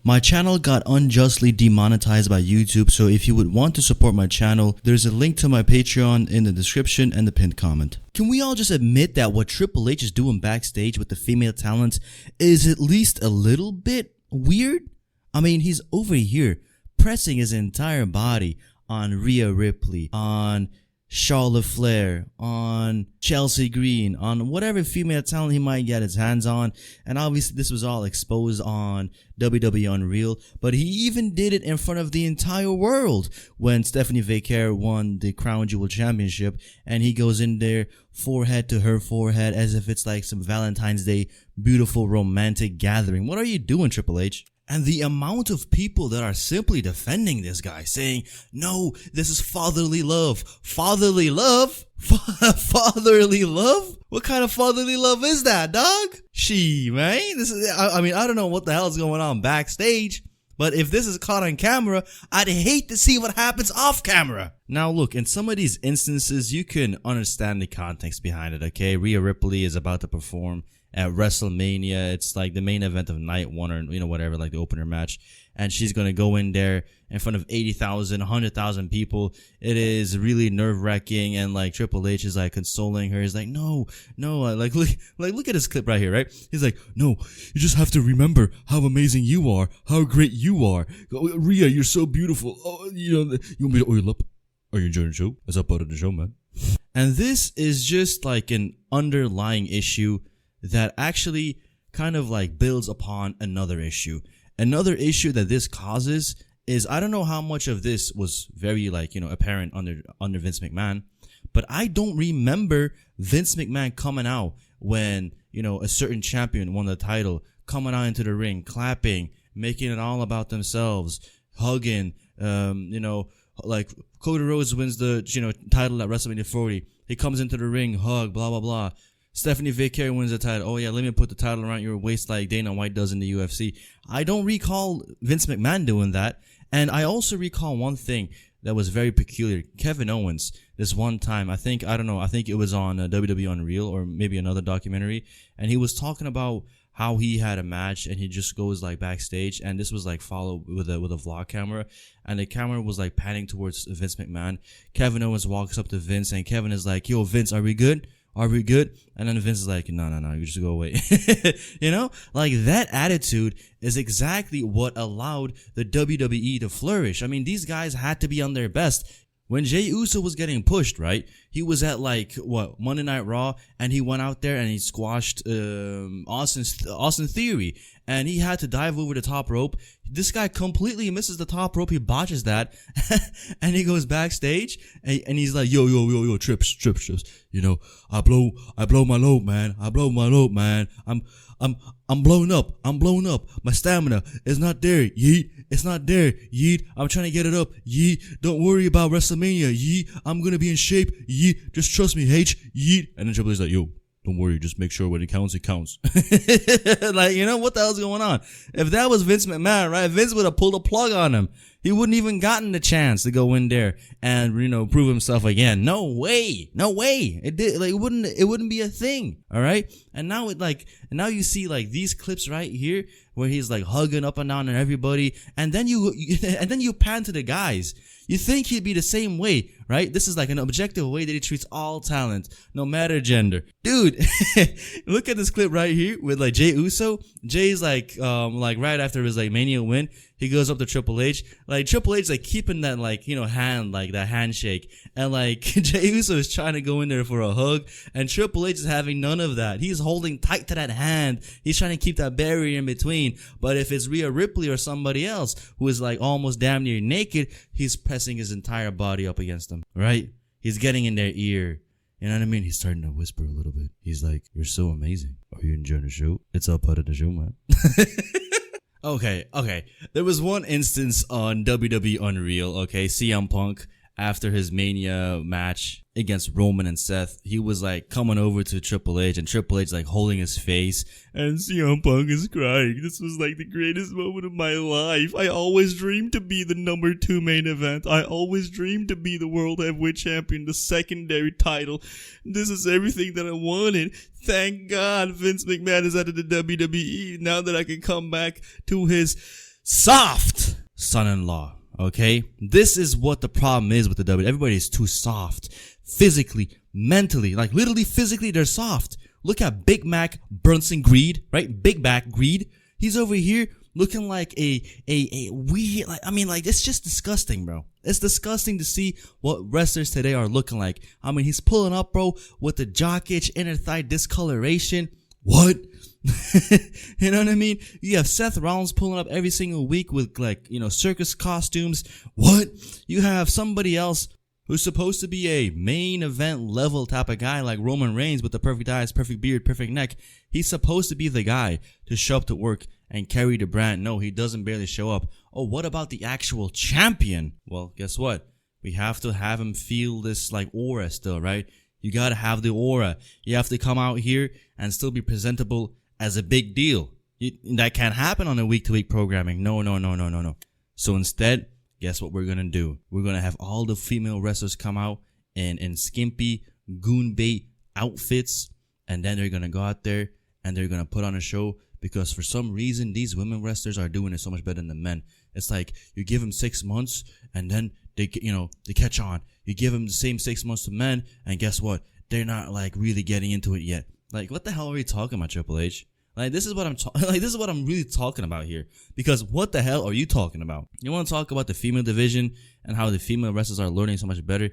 My channel got unjustly demonetized by YouTube, so if you would want to support my channel, there's a link to my Patreon in the description and the pinned comment. Can we all just admit that what Triple H is doing backstage with the female talents is at least a little bit weird? I mean, he's over here pressing his entire body on Rhea Ripley, on Charlotte Flair, on Chelsea Green, on whatever female talent he might get his hands on. And obviously this was all exposed on WWE Unreal, but he even did it in front of the entire world when Stephanie Vaquer won the Crown Jewel Championship, and he goes in there forehead to her forehead as if it's like some Valentine's Day beautiful romantic gathering. What are you doing, Triple H? And the amount of people that are simply defending this guy, saying, no, this is fatherly love. Fatherly love? Fatherly love? What kind of fatherly love is that, dog? Man. I mean, I don't know what the hell is going on backstage, but if this is caught on camera, I'd hate to see what happens off camera. Now look, in some of these instances, you can understand the context behind it, okay? Rhea Ripley is about to perform at WrestleMania. It's like the main event of night one, or whatever, like the opener match, and she's gonna go in there in front of 80,000, 100,000 people. It is really nerve-wracking, and like Triple H is like consoling her. He's like, no, like look at this clip right here, right? He's like, no, you just have to remember how amazing you are, how great you are. Rhea, you're so beautiful. Oh, you want me to oil up? Are you enjoying the show? It's a part of the show, man. And this is just like an underlying issue that actually kind of like builds upon another issue. Another issue that this causes is, I don't know how much of this was very like, apparent under Vince McMahon, but I don't remember Vince McMahon coming out when, a certain champion won the title, coming out into the ring, clapping, making it all about themselves, hugging, like Cody Rhodes wins the, title at WrestleMania 40. He comes into the ring, hug, blah, blah, blah. Stephanie Vaquer wins the title. Oh yeah, let me put the title around your waist like Dana White does in the UFC. I don't recall Vince McMahon doing that. And I also recall one thing that was very peculiar. Kevin Owens, this one time, I think it was on WWE Unreal or maybe another documentary, and he was talking about how he had a match, and he just goes like backstage, and this was like followed with a vlog camera, and the camera was like panning towards Vince McMahon. Kevin Owens walks up to Vince, and Kevin is like, yo, Vince, are we good? Are we good? And then Vince is like, no, you just go away. Like that attitude is exactly what allowed the WWE to flourish. I mean, these guys had to be on their best. When Jey Uso was getting pushed, right? He was at like, Monday Night Raw, and he went out there and he squashed Austin Theory, and he had to dive over the top rope. This guy completely misses the top rope. He botches that, and he goes backstage, and he's like, yo, trips. I blow my load, man. I'm blown up. My stamina is not there. Yeet. It's not there. Yeet. I'm trying to get it up. Yeet. Don't worry about WrestleMania. Yeet. I'm gonna be in shape. Yeet. Just trust me, H. Yeet. And then Triple H's like, yo, don't worry. Just make sure when it counts, it counts. Like, what the hell's going on? If that was Vince McMahon, right? Vince would have pulled a plug on him. He wouldn't even gotten the chance to go in there and, prove himself again. No way. It did, like, it wouldn't be a thing. All right. And now you see like these clips right here where he's like hugging up and down on everybody. And then you pan to the guys. You think he'd be the same way, right? This is like an objective way that he treats all talent, no matter gender. Dude, look at this clip right here with like Jey Uso. Jay's like right after his like Mania win, he goes up to Triple H. Like Triple H like keeping that like, hand, like that handshake. And like Jey Uso is trying to go in there for a hug, and Triple H is having none of that. He's holding tight to that hand. He's trying to keep that barrier in between. But if it's Rhea Ripley or somebody else who is like almost damn near naked, he's pressing his entire body up against them, right? He's getting in their ear. You know what I mean? He's starting to whisper a little bit. He's like, you're so amazing. Are you enjoying the show? It's all part of the show, man. Okay. There was one instance on WWE Unreal, okay? CM Punk, after his Mania match against Roman and Seth, he was like coming over to Triple H, and Triple H like holding his face, and CM Punk is crying. This was like the greatest moment of my life. I always dreamed to be the number 2 main event. I always dreamed to be the World Heavyweight Champion, the secondary title. This is everything that I wanted. Thank God Vince McMahon is out of the WWE now that I can come back to his soft son-in-law. Okay, this is what the problem is with the WWE. Everybody is too soft, physically, mentally, like literally physically, they're soft. Look at Big Mac Brunson Greed, right? Big Mac Greed. He's over here looking like a weird, like, I mean, like, it's just disgusting, bro. It's disgusting to see what wrestlers today are looking like. I mean, he's pulling up, bro, with the jock itch, inner thigh discoloration. What? You know what I mean? You have Seth Rollins pulling up every single week with, like, you know, circus costumes. What? You have somebody else who's supposed to be a main event level type of guy like Roman Reigns with the perfect eyes, perfect beard, perfect neck. He's supposed to be the guy to show up to work and carry the brand. No, he doesn't barely show up. Oh, what about the actual champion? Well, guess what? We have to have him feel this, like, aura still, right? You gotta have the aura. You have to come out here and still be presentable as a big deal. That can't happen on a week-to-week programming. No. So instead, guess what we're gonna do? We're gonna have all the female wrestlers come out in skimpy, goon bait outfits, and then they're gonna go out there and they're gonna put on a show, because for some reason these women wrestlers are doing it so much better than the men. It's like you give them 6 months and then they catch on. You give them the same 6 months to men, and guess what? They're not, like, really getting into it yet. Like, what the hell are you talking about, Triple H? Like, this is what I'm really talking about here. Because what the hell are you talking about? You want to talk about the female division and how the female wrestlers are learning so much better?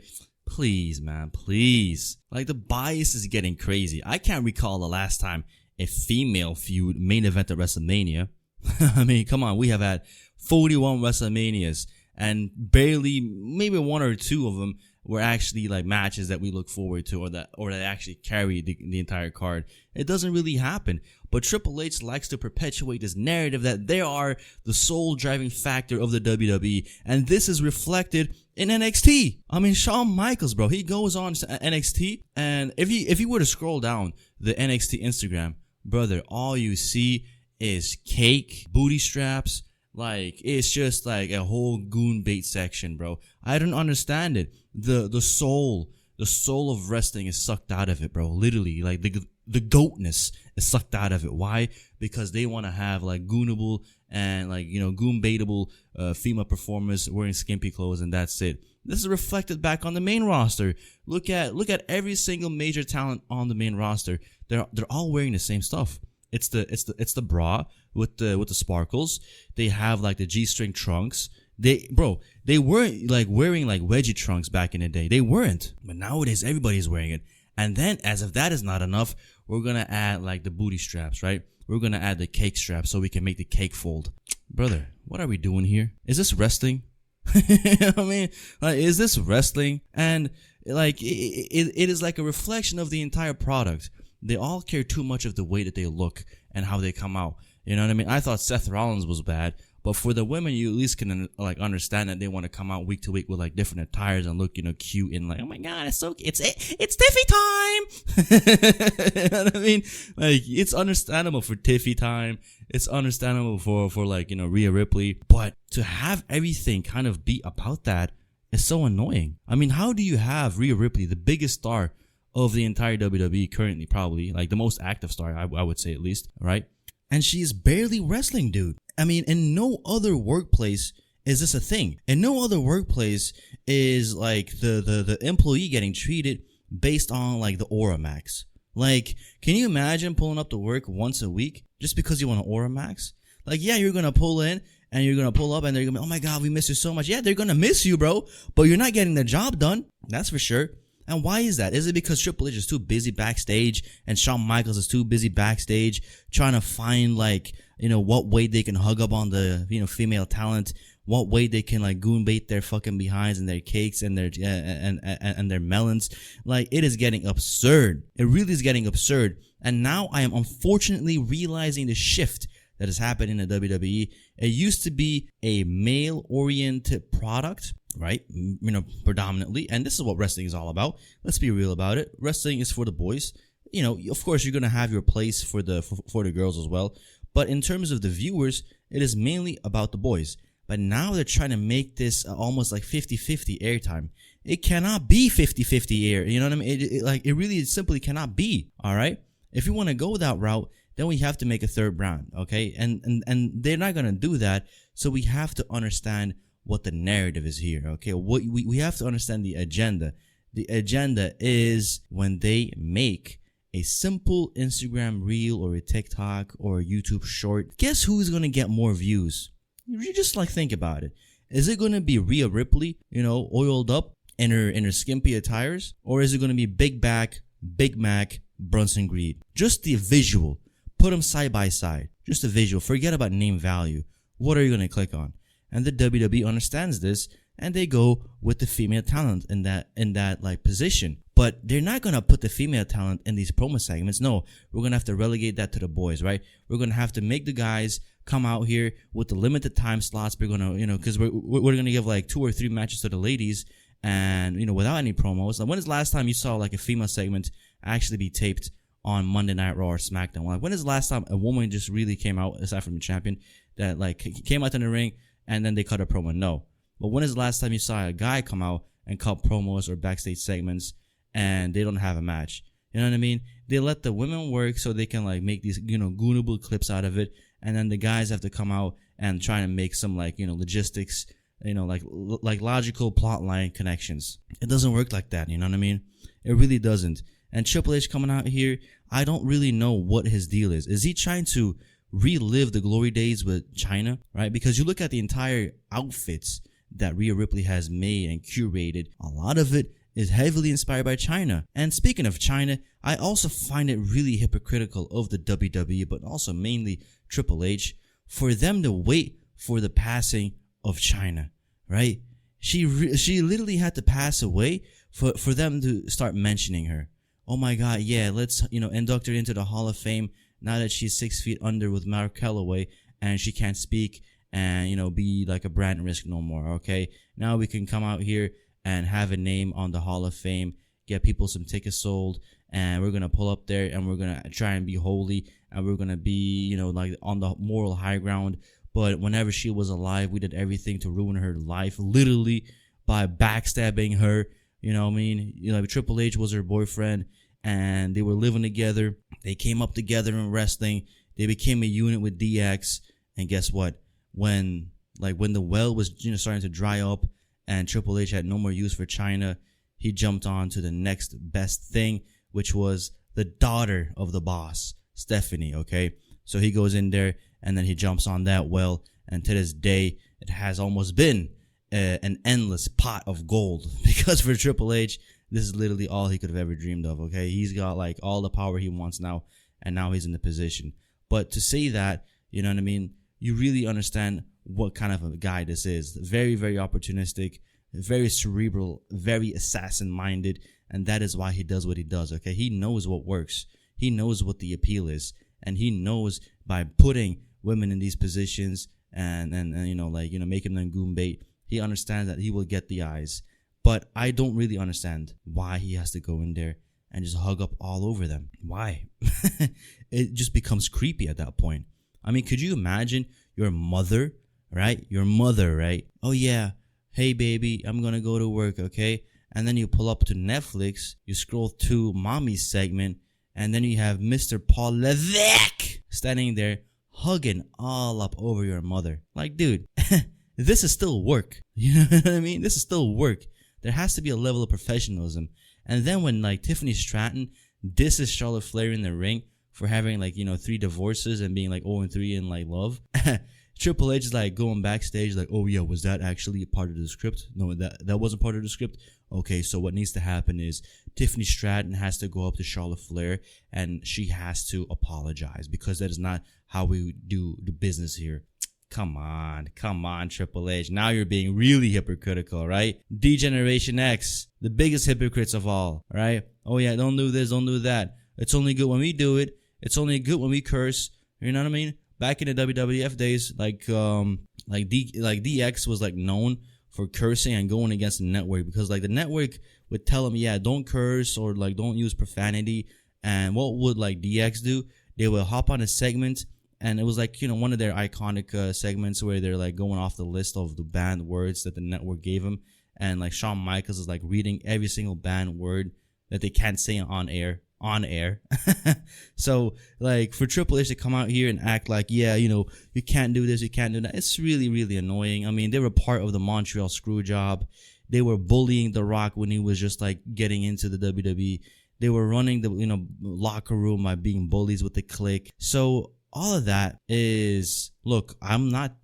Please, man, please. Like, the bias is getting crazy. I can't recall the last time a female feud main event at WrestleMania. I mean, come on, we have had 41 WrestleManias, and barely, maybe 1 or 2 of them were actually, like, matches that we look forward to, or that actually carry the entire card. It doesn't really happen. But Triple H likes to perpetuate this narrative that they are the sole driving factor of the WWE, and this is reflected in NXT. I mean, Shawn Michaels, bro, he goes on to NXT, and if you were to scroll down the NXT Instagram, brother, all you see is cake, booty straps. Like, it's just like a whole goon bait section, bro. I don't understand it. The soul of wrestling is sucked out of it, bro. Literally, like, the goatness is sucked out of it. Why? Because they want to have, like, goonable and, like, you know, goon baitable female performers wearing skimpy clothes, and that's it. This is reflected back on the main roster. Look at every single major talent on the main roster. They're all wearing the same stuff. It's the bra with the sparkles. They have, like, the G-string trunks. They weren't, like, wearing, like, wedgie trunks back in the day. They weren't. But nowadays everybody's wearing it. And then, as if that is not enough, we're gonna add, like, the booty straps, right? We're gonna add the cake straps so we can make the cake fold. Brother, what are we doing here? Is this wrestling? I mean, like, is this wrestling? And, like, it is like a reflection of the entire product. They all care too much of the way that they look and how they come out. You know what I mean? I thought Seth Rollins was bad, but for the women, you at least can, like, understand that they want to come out week to week with, like, different attires and look, you know, cute and, like, oh my god, it's Tiffy time. You know what I mean? Like, it's understandable for Tiffy time. It's understandable for like, you know, Rhea Ripley, but to have everything kind of be about that is so annoying. I mean, how do you have Rhea Ripley, the biggest star of the entire WWE currently, probably, like, the most active star, I would say, at least, right? And she's barely wrestling, dude. I mean, in no other workplace is this a thing. In no other workplace is, like, the employee getting treated based on, like, the Aura Max. Like, can you imagine pulling up to work once a week just because you want an Aura Max? Like, yeah, you're gonna pull in and you're gonna pull up and they're gonna be, oh my god, we miss you so much. Yeah, they're gonna miss you, bro, but you're not getting the job done. That's for sure. And why is that? Is it because Triple H is too busy backstage and Shawn Michaels is too busy backstage trying to find, like, you know, what way they can hug up on the, you know, female talent, what way they can, like, goon bait their fucking behinds and their cakes and their and their melons? Like, it is getting absurd. It really is getting absurd. And now I am unfortunately realizing the shift that has happened in the WWE. It used to be a male-oriented product, right? You know, predominantly. And this is what wrestling is all about. Let's be real about it. Wrestling is for the boys. You know, of course, you're going to have your place for the girls as well. But in terms of the viewers, it is mainly about the boys. But now they're trying to make this almost like 50-50 airtime. It cannot be 50-50 air. You know what I mean? It really simply cannot be. All right? If you want to go that route, then we have to make a third brand, okay? And they're not gonna do that, so we have to understand what the narrative is here, okay? What we have to understand the agenda. The agenda is when they make a simple Instagram reel or a TikTok or a YouTube short, guess who's gonna get more views? You just like think about it. Is it gonna be Rhea Ripley, oiled up in her skimpy attires, or is it gonna be Big Back, Big Mac, Brunson Greed? Just the visual. Put them side by side. Just a visual. Forget about name value. What are you gonna click on? And the WWE understands this, and they go with the female talent in that like position. But they're not gonna put the female talent in these promo segments. No, we're gonna have to relegate that to the boys, right? We're gonna have to make the guys come out here with the limited time slots. We're gonna, because we're gonna give like 2 or 3 matches to the ladies, and without any promos. Like, when is the last time you saw like a female segment actually be taped on Monday Night Raw or SmackDown? Like, when is the last time a woman just really came out, aside from the champion, that like came out in the ring and then they cut a promo? No. But when is the last time you saw a guy come out and cut promos or backstage segments and they don't have a match? You know what I mean? They let the women work so they can like make these, goonable clips out of it, and then the guys have to come out and try to make some like, logistics, like logical plot line connections. It doesn't work like that, you know what I mean? It really doesn't. And Triple H coming out here, I don't really know what his deal is. Is he trying to relive the glory days with China, right? Because you look at the entire outfits that Rhea Ripley has made and curated, a lot of it is heavily inspired by China. And speaking of China, I also find it really hypocritical of the WWE, but also mainly Triple H, for them to wait for the passing of China, right? She literally had to pass away for them to start mentioning her. Oh my God, yeah, let's induct her into the Hall of Fame now that she's 6 feet under with Mark Calloway and she can't speak and be like a brand risk no more. Okay, now we can come out here and have a name on the Hall of Fame, get people some tickets sold, and we're gonna pull up there and we're gonna try and be holy, and we're gonna be like on the moral high ground. But whenever she was alive, we did everything to ruin her life, literally by backstabbing her. You know what I mean? Triple H was her boyfriend, and they were living together. They came up together in wrestling. They became a unit with DX. And guess what? When the well was starting to dry up, and Triple H had no more use for China, he jumped on to the next best thing, which was the daughter of the boss, Stephanie. Okay, so he goes in there, and then he jumps on that well, and to this day, it has almost been an endless pot of gold, because for Triple H, this is literally all he could have ever dreamed of. Okay, he's got like all the power he wants now, and now he's in the position. But to say that, you know what I mean, you really understand what kind of a guy this is. Very, very opportunistic, very cerebral, very assassin-minded, and that is why he does what he does. Okay, he knows what works. He knows what the appeal is, and he knows by putting women in these positions and making them goon bait, he understands that he will get the eyes. But I don't really understand why he has to go in there and just hug up all over them. Why? It just becomes creepy at that point. I mean, could you imagine your mother, right? Your mother, right? Oh yeah, hey baby, I'm gonna go to work, okay? And then you pull up to Netflix, you scroll to Mommy's segment, and then you have Mr. Paul Levesque standing there hugging all up over your mother. Like, dude, this is still work. You know what I mean? This is still work. There has to be a level of professionalism. And then when like Tiffany Stratton disses Charlotte Flair in the ring for having 3 divorces and being like 0-3 in like love, Triple H is like going backstage like, oh yeah, was that actually part of the script? No, that wasn't part of the script. Okay, so what needs to happen is Tiffany Stratton has to go up to Charlotte Flair and she has to apologize, because that is not how we do the business here. Come on, Triple H. Now you're being really hypocritical, right? D-Generation X, the biggest hypocrites of all, right? Oh yeah, don't do this, don't do that. It's only good when we do it. It's only good when we curse. You know what I mean? Back in the WWF days, DX was like known for cursing and going against the network, because like the network would tell him, yeah, don't curse or like don't use profanity. And what would like DX do? They would hop on a segment, and it was like, one of their iconic segments where they're like going off the list of the banned words that the network gave them. And like Shawn Michaels is like reading every single banned word that they can't say on air. on air. So like for Triple H to come out here and act like, yeah, you know, you can't do this, you can't do that, it's really, really annoying. I mean, they were part of the Montreal screw job. They were bullying The Rock when he was just like getting into the WWE. They were running the, you know, locker room by being bullies with the clique. So all of that is, look, I'm not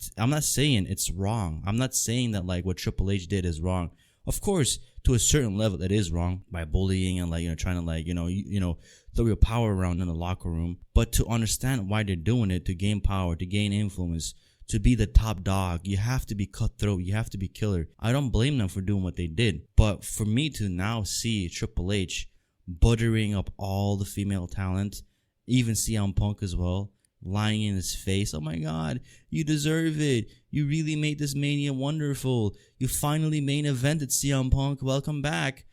saying it's wrong. I'm not saying that like what Triple H did is wrong. Of course, to a certain level, that is wrong by bullying and like, you know, trying to like, you know, throw your power around in the locker room. But to understand why they're doing it, to gain power, to gain influence, to be the top dog, you have to be cutthroat. You have to be killer. I don't blame them for doing what they did. But for me to now see Triple H buttering up all the female talent, even CM Punk as well, lying in his face, oh my god, you deserve it, you really made this Mania wonderful, you finally main evented CM Punk, welcome back.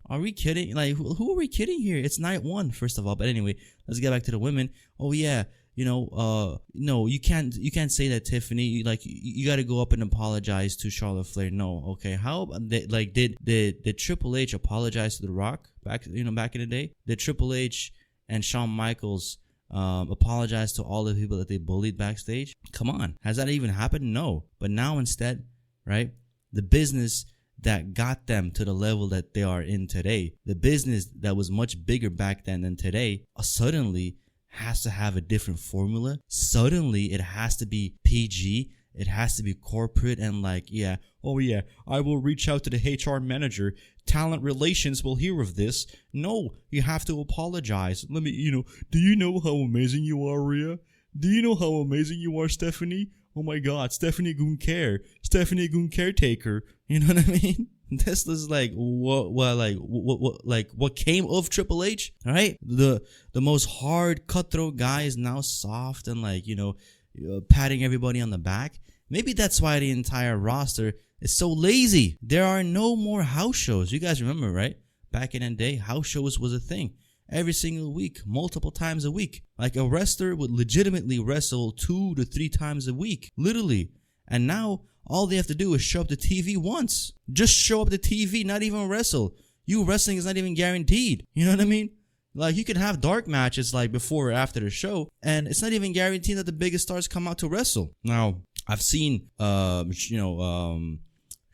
Are we kidding? Like, who are we kidding here? It's night one, first of all. But anyway, let's get back to the women. Oh yeah, you know, no, you can't say that, Tiffany. You got to go up and apologize to Charlotte Flair. No, okay. How like did Triple H apologize to The Rock back in the day? Did Triple H and Shawn Michaels apologize to all the people that they bullied backstage? Come on, has that even happened? No. But now instead, right, the business that got them to the level that they are in today, the business that was much bigger back then than today, suddenly has to have a different formula. Suddenly it has to be PG. It has to be corporate and like, yeah, oh yeah, I will reach out to the HR manager. Talent relations will hear of this. No, you have to apologize. Let me, do you know how amazing you are, Rhea? Do you know how amazing you are, Stephanie? Oh my god, Stephanie Goon Caretaker. You know what I mean? This is like what came of Triple H, all right? The most hard cutthroat guy is now soft and like, patting everybody on the back. Maybe that's why the entire roster is so lazy. There are no more house shows. You guys remember, right? Back in the day, house shows was a thing. Every single week, multiple times a week. Like a wrestler would legitimately wrestle 2 to 3 times a week. Literally. And now, all they have to do is show up to TV once. Just show up to TV, not even wrestle. You wrestling is not even guaranteed. You know what I mean? Like, you can have dark matches like before or after the show, and it's not even guaranteed that the biggest stars come out to wrestle. Now, I've seen, Cody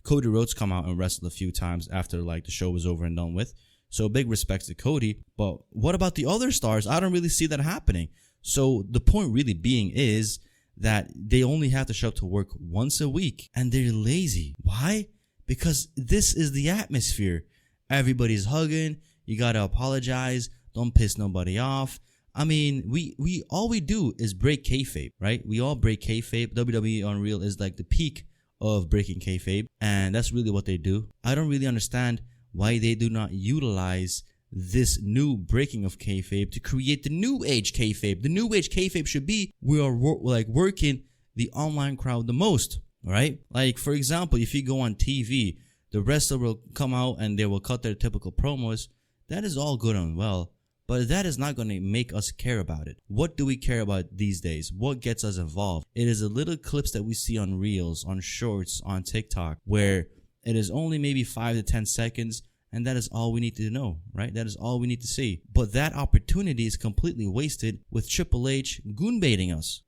Rhodes come out and wrestle a few times after like the show was over and done with. So big respect to Cody. But what about the other stars? I don't really see that happening. So the point really being is that they only have to show up to work once a week and they're lazy. Why? Because this is the atmosphere. Everybody's hugging. You gotta apologize. Don't piss nobody off. I mean, we all we do is break kayfabe, right? We all break kayfabe. WWE Unreal is like the peak of breaking kayfabe, and that's really what they do. I don't really understand why they do not utilize this new breaking of kayfabe to create the new age kayfabe. The new age kayfabe should be we are working the online crowd the most, right? Like, for example, if you go on TV, the wrestler will come out and they will cut their typical promos. That is all good and well, but that is not going to make us care about it. What do we care about these days? What gets us involved? It is the little clips that we see on Reels, on Shorts, on TikTok, where it is only maybe 5 to 10 seconds, and that is all we need to know, right? That is all we need to see. But that opportunity is completely wasted with Triple H goon baiting us.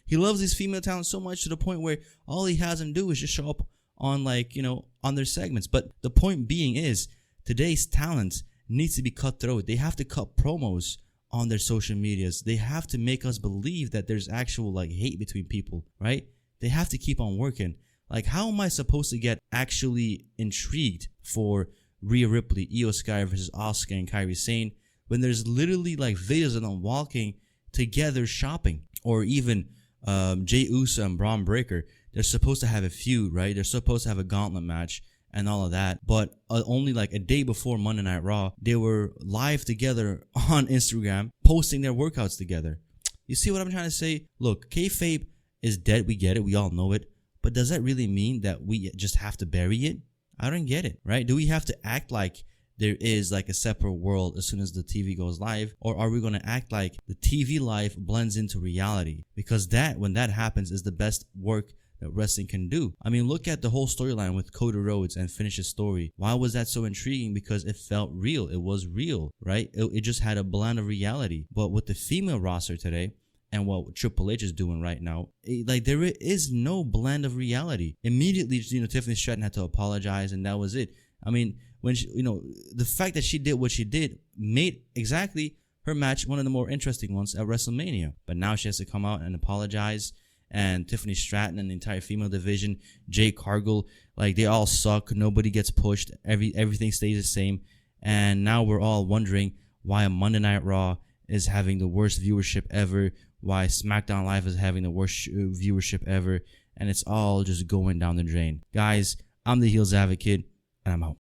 He loves these female talent so much to the point where all he has them do is just show up on on their segments. But the point being is, today's talent needs to be cutthroat. They have to cut promos on their social medias. They have to make us believe that there's actual hate between people, right? They have to keep on working. Like, how am I supposed to get actually intrigued for Rhea Ripley, Io Sky versus Asuka and Kairi Sane when there's literally videos of them walking together shopping? Or even Jey Uso and Braun Breaker. They're supposed to have a feud, right? They're supposed to have a gauntlet match and all of that. But only a day before Monday Night Raw, they were live together on Instagram, posting their workouts together. You see what I'm trying to say? Look, kayfabe is dead. We get it. We all know it. But does that really mean that we just have to bury it? I don't get it, right? Do we have to act like there is a separate world as soon as the TV goes live? Or are we going to act like the TV life blends into reality? Because when that happens, is the best work that wrestling can do. I mean, look at the whole storyline with Cody Rhodes and finish his story. Why was that so intriguing? Because it felt real. It was real, right? It just had a blend of reality. But with the female roster today, and what Triple H is doing right now, like there is no blend of reality. Immediately, Tiffany Stratton had to apologize, and that was it. I mean, when she, the fact that she did what she did made exactly her match one of the more interesting ones at WrestleMania. But now she has to come out and apologize. And Tiffany Stratton and the entire female division, Jade Cargill, like they all suck. Nobody gets pushed. Everything stays the same. And now we're all wondering why a Monday Night Raw is having the worst viewership ever. Why SmackDown Live is having the worst viewership ever. And it's all just going down the drain. Guys, I'm the Heels Advocate, and I'm out.